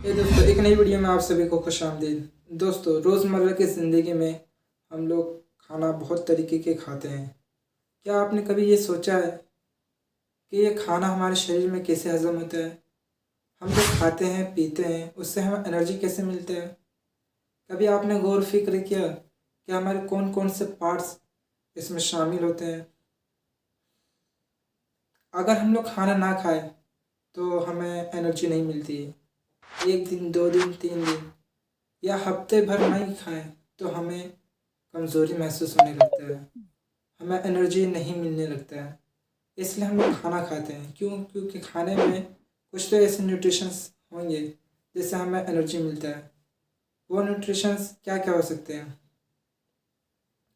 दोस्तों, एक नई वीडियो में आप सभी को खुशामदीद। दोस्तों, रोज़मर्रा की ज़िंदगी में हम लोग खाना बहुत तरीके के खाते हैं। क्या आपने कभी ये सोचा है कि ये खाना हमारे शरीर में कैसे हज़म होता है? हम जो खाते हैं, पीते हैं, उससे हमें एनर्जी कैसे मिलते हैं? कभी आपने गौर फ़िक्र किया कि हमारे कौन-कौन से पार्ट्स इसमें शामिल होते हैं? अगर हम लोग खाना ना खाएँ, तो हमें एनर्जी नहीं मिलती है। 1 दिन, 2 दिन, 3 दिन या हफ्ते भर नहीं खाएं तो हमें कमज़ोरी महसूस होने लगता है, हमें एनर्जी नहीं मिलने लगता है। इसलिए हम लोग खाना खाते हैं। क्यों? क्योंकि खाने में कुछ तो ऐसे न्यूट्रिशंस होंगे जिससे हमें एनर्जी मिलता है। वो न्यूट्रिशंस क्या क्या हो सकते हैं?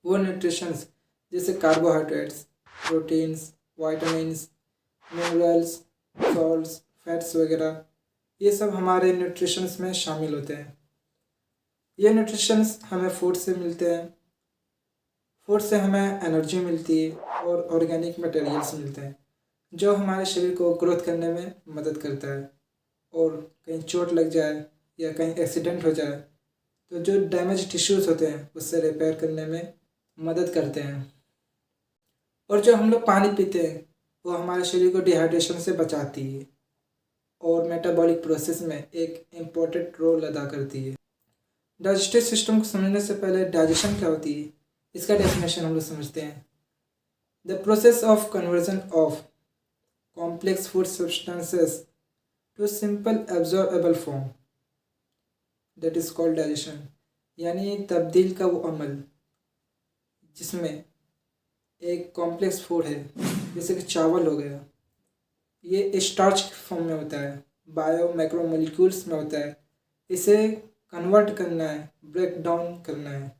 वो न्यूट्रिशंस जैसे carbohydrates, proteins, vitamins, minerals, salts, fats वगैरह, ये सब हमारे न्यूट्रिशंस में शामिल होते हैं। ये न्यूट्रिशंस हमें फूड से मिलते हैं। फूड से हमें एनर्जी मिलती है और ऑर्गेनिक मटेरियल्स मिलते हैं जो हमारे शरीर को ग्रोथ करने में मदद करता है। और कहीं चोट लग जाए या कहीं एक्सीडेंट हो जाए तो जो डैमेज टिश्यूज़ होते हैं उससे रिपेयर करने में मदद करते हैं। और जो हम लोग पानी पीते हैं वो हमारे शरीर को डिहाइड्रेशन से बचाती है और मेटाबॉलिक प्रोसेस में एक इम्पोर्टेंट रोल अदा करती है। डाइजेस्टिव सिस्टम को समझने से पहले डाइजेशन क्या होती है इसका डेफिनेशन हम लोग समझते हैं। The process of conversion of complex food substances to simple absorbable form, that is called digestion. यानी तब्दील का वो अमल जिसमें एक कॉम्प्लेक्स फूड है जैसे कि चावल हो गया, ये स्टार्च के फॉर्म में होता है, बायो मैक्रोमोलिक्यूल्स में होता है। इसे कन्वर्ट करना है, ब्रेक डाउन करना है।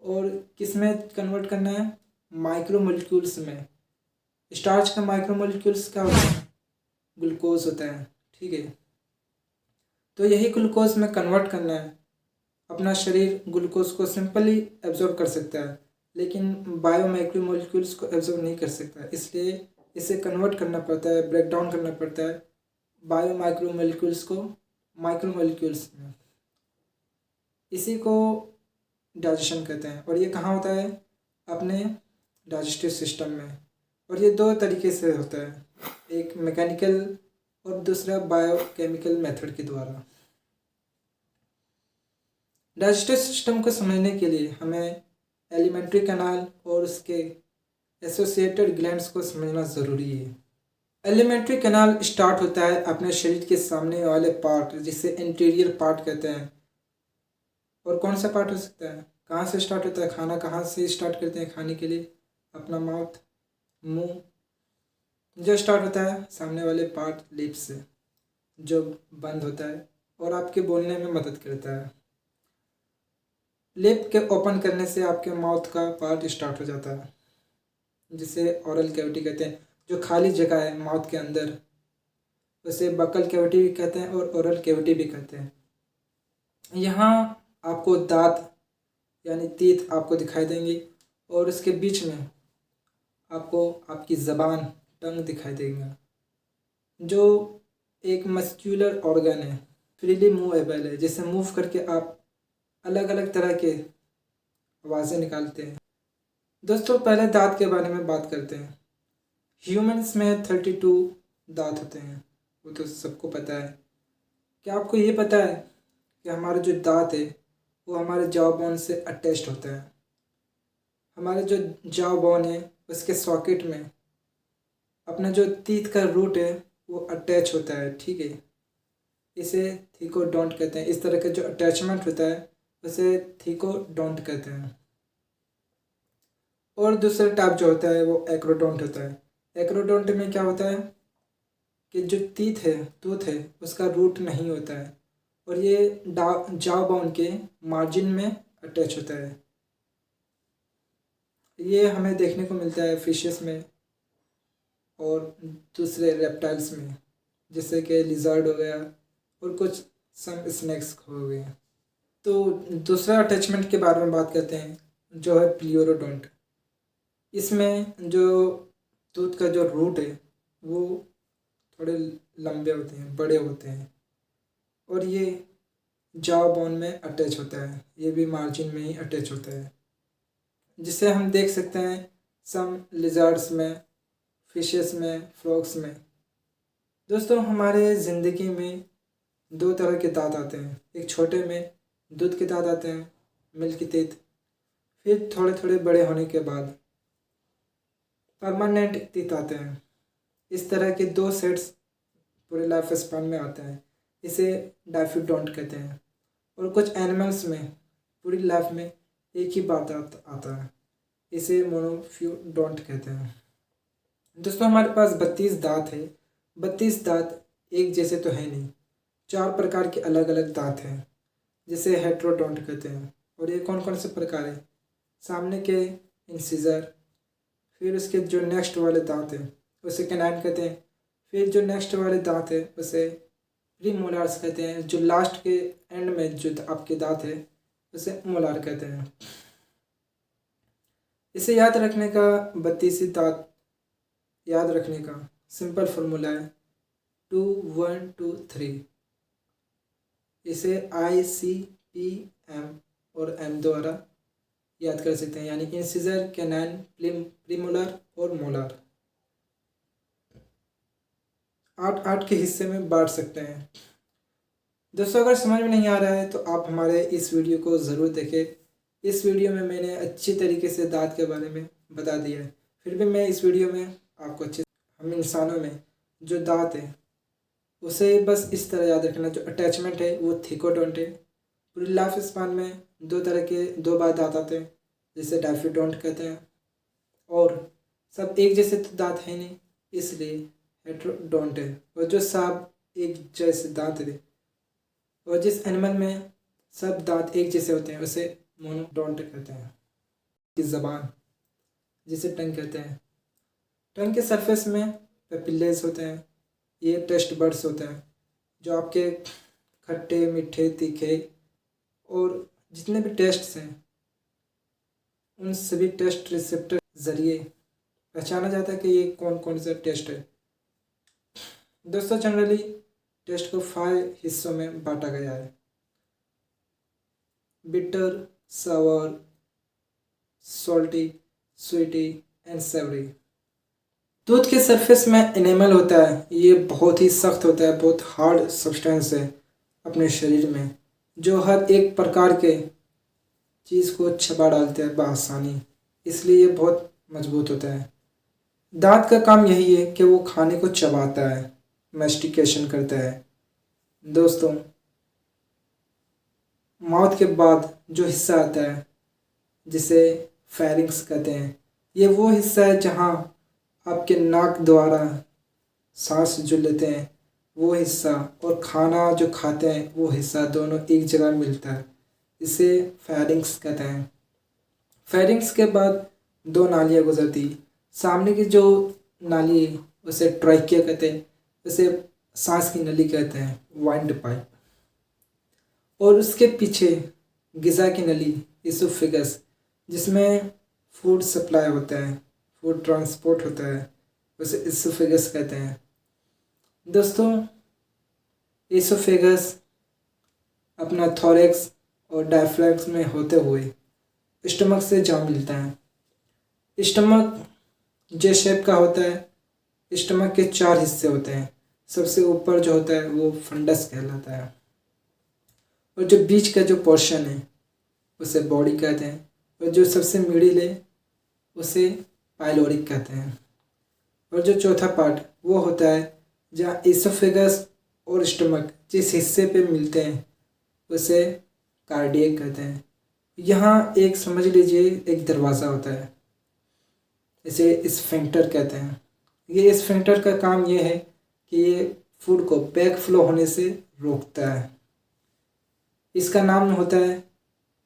और किस में कन्वर्ट करना है? माइक्रोमोलिक्यूल्स में। स्टार्च का माइक्रोमोलिक्यूल्स क्या होता है? ग्लूकोज होता है। ठीक है, तो यही ग्लूकोज में कन्वर्ट करना है। अपना शरीर ग्लूकोज को सिंपली एब्जॉर्ब कर सकता है लेकिन बायो माइक्रोमोलिक्यूल्स को एब्जॉर्ब नहीं कर सकता, इसलिए इसे कन्वर्ट करना पड़ता है, ब्रेक डाउन करना पड़ता है बायो माइक्रोमोलिक्यूल्स को माइक्रोमोलिक्यूल्स में। इसी को डाइजेशन कहते हैं। और ये कहाँ होता है? अपने डाइजेस्टिव सिस्टम में। और ये दो तरीके से होता है, एक मैकेनिकल और दूसरा बायोकेमिकल मेथड के द्वारा। डाइजेस्टिव सिस्टम को समझने के लिए हमें एलिमेंट्री कैनाल और उसके एसोसिएटेड ग्लैंड्स को समझना ज़रूरी है। एलिमेंट्री कैनाल स्टार्ट होता है अपने शरीर के सामने वाले पार्ट जिसे इंटीरियर पार्ट कहते हैं। और कौन सा पार्ट हो सकता है? कहाँ से स्टार्ट होता है? खाना कहाँ से स्टार्ट करते हैं खाने के लिए? अपना माउथ, मुंह। जो स्टार्ट होता है सामने वाले पार्ट लिप्स से, जो बंद होता है और आपके बोलने में मदद करता है। लिप के ओपन करने से आपके माउथ का पार्ट स्टार्ट हो जाता है जिसे ओरल कैविटी कहते हैं। जो खाली जगह है माउथ के अंदर उसे बकल कैविटी भी कहते हैं और ओरल कैविटी भी कहते हैं। यहाँ आपको दांत यानी टीथ आपको दिखाई देंगी और उसके बीच में आपको आपकी ज़बान, टंग दिखाई देगा, जो एक मस्क्यूलर ऑर्गन है, फ्रीली मूवेबल है, जिसे मूव करके आप अलग अलग तरह के आवाज़ें निकालते हैं। दोस्तों, पहले दांत के बारे में बात करते हैं। ह्यूमंस में 32 दांत होते हैं, वो तो सबको पता है। क्या आपको ये पता है कि हमारे जो दांत है वो हमारे जॉ बोन से अटैच्ड होता है? हमारे जो जॉ बोन है उसके सॉकेट में अपना जो टीथ का रूट है वो अटैच होता है। ठीक है, इसे थीकोडोंट कहते हैं। इस तरह का जो अटैचमेंट होता है उसे थीकोडोंट कहते हैं। और दूसरा टाइप जो होता है वो एक्रोडोंट होता है। एक्रोडोंट में क्या होता है कि जो टीथ है, टूथ है, उसका रूट नहीं होता है और ये जॉ बोन के मार्जिन में अटैच होता है। ये हमें देखने को मिलता है फिशेस में और दूसरे रेप्टाइल्स में, जैसे कि लिजर्ड हो गया और कुछ सम स्नेक्स हो गए। तो दूसरा अटैचमेंट के बारे में बात करते हैं जो है प्लियोरोडोंट। इसमें जो टूथ का जो रूट है वो थोड़े लंबे होते हैं, बड़े होते हैं और ये जाव बोन में अटैच होता है, ये भी मार्जिन में ही अटैच होता है, जिसे हम देख सकते हैं सम लिजर्ड्स में, फिशेस में, फ्रॉग्स में। दोस्तों हमारे ज़िंदगी में दो तरह के दांत आते हैं। एक छोटे में दूध के दांत आते हैं, मिल्क टीथ। फिर थोड़े थोड़े बड़े होने के बाद परमानेंट टीथ आते हैं। इस तरह के दो सेट्स पूरे लाइफ स्पैन में आते हैं। इसे डाइफिडोंट कहते हैं। और कुछ एनिमल्स में पूरी लाइफ में एक ही बार दांत आता है, इसे मोनोफियोडोंट कहते हैं। दोस्तों हमारे पास 32 दांत है। 32 दांत एक जैसे तो है नहीं, 4 प्रकार के अलग अलग दांत हैं, जिसे हेट्रोडोंट कहते हैं। और ये कौन कौन से प्रकार है? सामने के इंसिजर, फिर उसके जो नेक्स्ट वाले दांत हैं उसे कैनाइन कहते हैं। फिर जो नेक्स्ट वाले दांत है उसे प्रीमोलार्स कहते हैं। जो लास्ट के एंड में जो आपके दांत है उसे मोलार कहते हैं। इसे याद रखने का 32 दांत याद रखने का सिंपल फॉर्मूला है 2 1 2 3। इसे ICPM और M द्वारा याद कर सकते हैं, यानी इंसिजर, कैनाइन, प्रीमोलार और मोलार। 8 के हिस्से में बांट सकते हैं। दोस्तों अगर समझ में नहीं आ रहा है तो आप हमारे इस वीडियो को ज़रूर देखें। इस वीडियो में मैंने अच्छी तरीके से दांत के बारे में बता दिया है। फिर भी मैं इस वीडियो में आपको हम इंसानों में जो दांत है उसे बस इस तरह याद रखना। जो अटैचमेंट है वो थिकोडोंट है। पूरी लाइफ स्पान में 2 तरह के 2 बार दांत आते हैं, जिसे डाइफिडोंट कहते हैं। और सब एक जैसे तो दांत है नहीं, इसलिए हेट्रोडोंट है। और जो सब एक जैसे दांत है, और जिस एनिमल में सब दांत एक जैसे होते हैं उसे मोनोडोंट कहते हैं। की ज़बान, जिसे टंग कहते हैं। टंग के सरफेस में पेपिलेज होते हैं। ये टेस्ट बड्स होते हैं जो आपके खट्टे, मीठे, तीखे और जितने भी टेस्ट्स हैं उन सभी टेस्ट रिसेप्टर ज़रिए पहचाना जाता है कि ये कौन कौन सा टेस्ट है। दोस्तों जनरली टेस्ट को 5 हिस्सों में बांटा गया है: bitter, sour, salty, sweet and savoury. दूध के सरफेस में एनेमल होता है। ये बहुत ही सख्त होता है, बहुत हार्ड सब्सटेंस है अपने शरीर में, जो हर एक प्रकार के चीज़ को चबा डालते हैं बआसानी, इसलिए ये बहुत मजबूत होता है। दांत का काम यही है कि वो खाने को चबाता है, मैस्टिकेशन करता है। दोस्तों माउथ के बाद जो हिस्सा आता है जिसे फेरिंक्स कहते हैं, ये वो हिस्सा है जहाँ आपके नाक द्वारा सांस जो लेते हैं वो हिस्सा और खाना जो खाते हैं वो हिस्सा दोनों एक जगह मिलता है, इसे फेरिंक्स कहते हैं। फेरिंक्स के बाद 2 नालियाँ गुजरती। सामने की जो नाली है उसे ट्रैकिया कहते हैं, उसे सांस की नली कहते हैं, वाइंड पाइप। और उसके पीछे गिज़ा की नली, इसोफेगस, जिसमें फूड सप्लाई होता है, फूड ट्रांसपोर्ट होता है, उसे इसोफेगस कहते हैं। दोस्तों इसोफेगस अपना थोरैक्स और डायफ्रैक्स में होते हुए स्टमक से जा मिलता है। स्टमक जे शेप का होता है। स्टमक के 4 हिस्से होते हैं। सबसे ऊपर जो होता है वो फंडस कहलाता है, और जो बीच का जो पोर्शन है उसे बॉडी कहते हैं, और जो सबसे मिडिल है उसे पाइलोरिक कहते हैं। और जो चौथा पार्ट वो होता है जहाँ इसोफेगस और स्टमक जिस हिस्से पे मिलते हैं उसे कार्डियक कहते हैं। यहाँ एक समझ लीजिए एक दरवाज़ा होता है, इसे स्फिंक्टर कहते हैं। ये स्फिंक्टर का काम ये है कि ये फूड को बैक फ्लो होने से रोकता है। इसका नाम होता है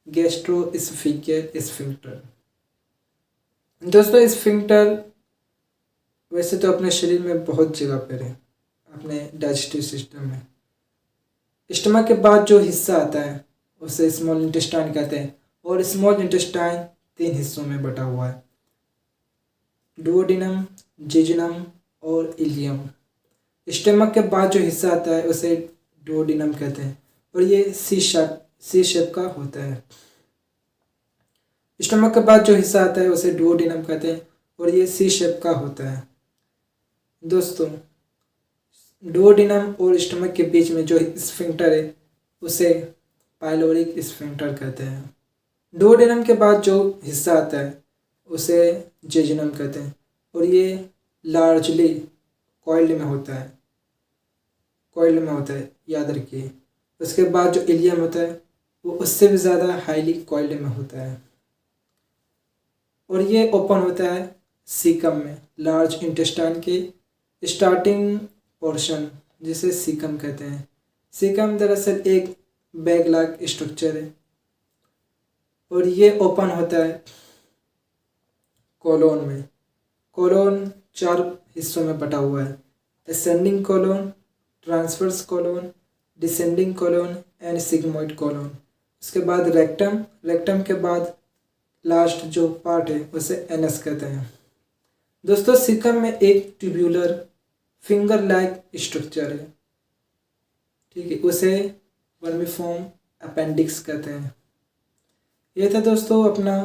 गैस्ट्रोइसोफेजियल स्फिंक्टर। दोस्तों स्फिंक्टर वैसे तो अपने शरीर में बहुत जगह पर है, अपने डाइजेस्टिव सिस्टम में। स्टमक के बाद जो हिस्सा आता है उसे स्मॉल इंटेस्टाइन कहते हैं, और स्मॉल इंटेस्टाइन 3 हिस्सों में बटा हुआ है: डुओडेनम, जेजुनम और इलियम। स्टमक के बाद जो हिस्सा आता है उसे डुओडेनम कहते हैं और ये सी शेप का होता है। स्टमक के बाद जो हिस्सा आता है उसे डुओडेनम कहते हैं और ये सी शेप का होता है। दोस्तों, डुओडेनम और स्टमक के बीच में जो स्फिंक्टर है उसे पाइलोरिक स्फिंक्टर कहते हैं। डुओडेनम के बाद जो हिस्सा आता है उसे जेजुनम कहते हैं और ये लार्जली कॉइल्ड में होता है, याद रखिए। उसके बाद जो इलियम होता है वो उससे भी ज़्यादा हाईली कॉइल्ड में होता है और ये ओपन होता है सीकम में, लार्ज इंटेस्टाइन के स्टार्टिंग पोर्शन, जिसे सीकम कहते हैं। सीकम दरअसल एक बैग लाइक स्ट्रक्चर है और ये ओपन होता है कोलोन में। कोलोन 4 हिस्सों में बटा हुआ है, ascending colon, transverse colon, descending colon and sigmoid colon. उसके बाद रेक्टम के बाद लास्ट जो पार्ट है उसे एनस कहते हैं। दोस्तों, सीकम में एक ट्यूब्यूलर फिंगर लाइक स्ट्रक्चर है, ठीक है, उसे वर्मीफॉर्म अपेंडिक्स कहते हैं। ये था दोस्तों अपना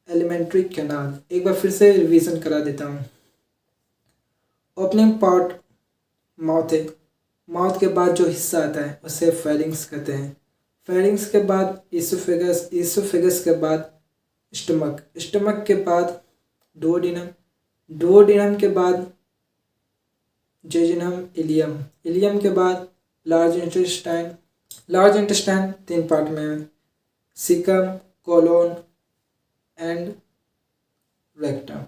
एलिमेंट्री कैनाल। एक बार फिर से रिवीजन करा देता हूँ। ओपनिंग पार्ट माउथ है, माउथ के बाद जो हिस्सा आता है उसे फेरिंग्स कहते हैं। फेरिंग्स के बाद ईसोफेगस, ईसोफेगस के बाद स्टमक, स्टमक के बाद डुओडेनम, डुओडेनम के बाद जेजुनम, इलियम, इलियम के बाद large intestine, large intestine 3 part में है, caecum, colon and rectum.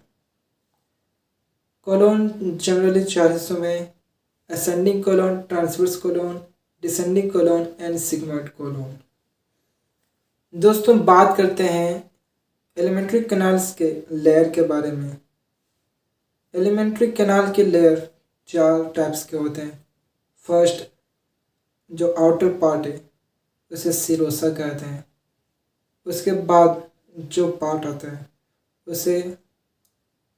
Colon generally 4 हिस्सों में, ascending colon, transverse colon, descending colon and sigmoid colon. दोस्तों, बात करते हैं एलिमेंट्री कैनाल्स के लेयर के बारे में। एलिमेंट्री कैनाल के लेयर 4 टाइप्स के होते हैं। फर्स्ट, जो आउटर पार्ट है उसे सिरोसा कहते हैं। उसके बाद जो पार्ट आता है उसे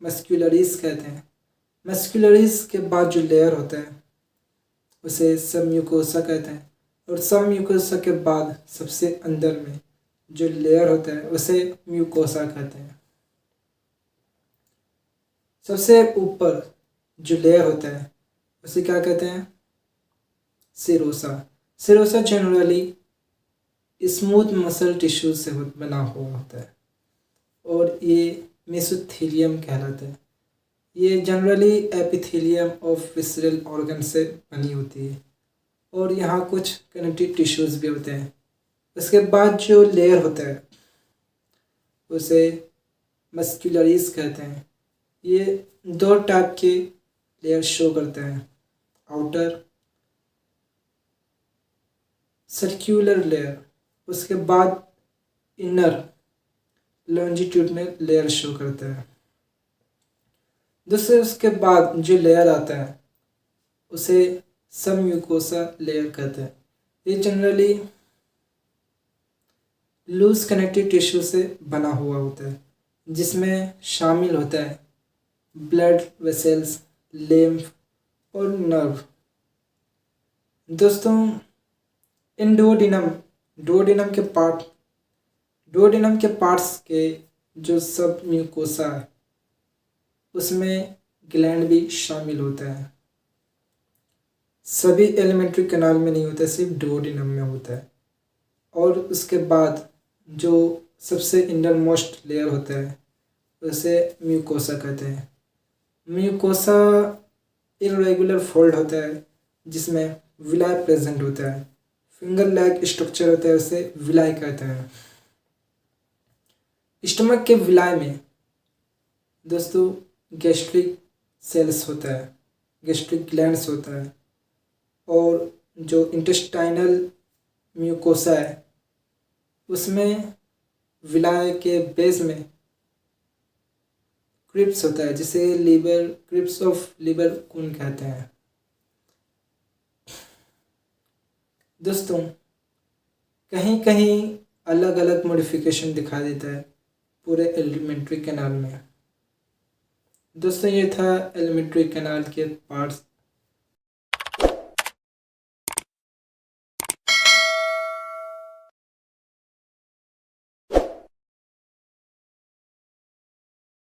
मस्कुलरिस कहते हैं। मस्कुलरिस के बाद जो लेयर होता है उसे सबम्यूकोसा कहते हैं और सबम्यूकोसा के बाद सबसे अंदर में जो लेयर होता है उसे म्यूकोसा कहते हैं। सबसे ऊपर जो लेयर होता है उसे क्या कहते हैं? Serosa. Serosa generally smooth muscle tissue से बना हुआ होता है और ये मेसोथेलियम कहलाता है। ये generally epithelium of visceral organ से बनी होती है और यहाँ कुछ कनेक्टिव टिश्यूज़ भी होते हैं। उसके बाद जो लेयर होता है उसे मस्कुलरिस कहते हैं। ये 2 टाइप के लेयर शो करते हैं, आउटर सर्क्यूलर लेयर, उसके बाद इनर लॉन्जिट्यूडनल लेयर शो करता है। दूसरे उसके बाद जो लेयर आता है उसे सबम्यूकोसा लेयर कहते हैं। ये जनरली लूज कनेक्टिव टिश्यू से बना हुआ होता है जिसमें शामिल होता है ब्लड वेसल्स, लिम्फ और नर्व। दोस्तों, इन डुओडेनम के पार्ट्स के जो सब म्यूकोसा है उसमें ग्लैंड भी शामिल होता है। सभी एलिमेंट्री कैनाल में नहीं होता, सिर्फ डुओडेनम में होता है। और उसके बाद जो सबसे इंडर मोस्ट लेयर होता है उसे म्यूकोसा कहते हैं। म्यूकोसा इरेगुलर फोल्ड होता है जिसमें विलाई प्रेजेंट होता है। फिंगर लाइक स्ट्रक्चर होता है, उसे विलाई कहते हैं। स्टमक के विलाई में दोस्तों गैस्ट्रिक सेल्स होता है, गैस्ट्रिक ग्लैंड्स होता है और जो इंटेस्टाइनल म्यूकोसा है उसमें विलाई के बेस में क्रिप्स होता है जिसे लीवर, क्रिप्स ऑफ लिवर कून कहते हैं। दोस्तों, कहीं कहीं अलग अलग मॉडिफिकेशन दिखाई देता है पूरे एलिमेंट्री कैनाल में। दोस्तों, ये था एलिमेंट्री कैनाल के पार्ट्स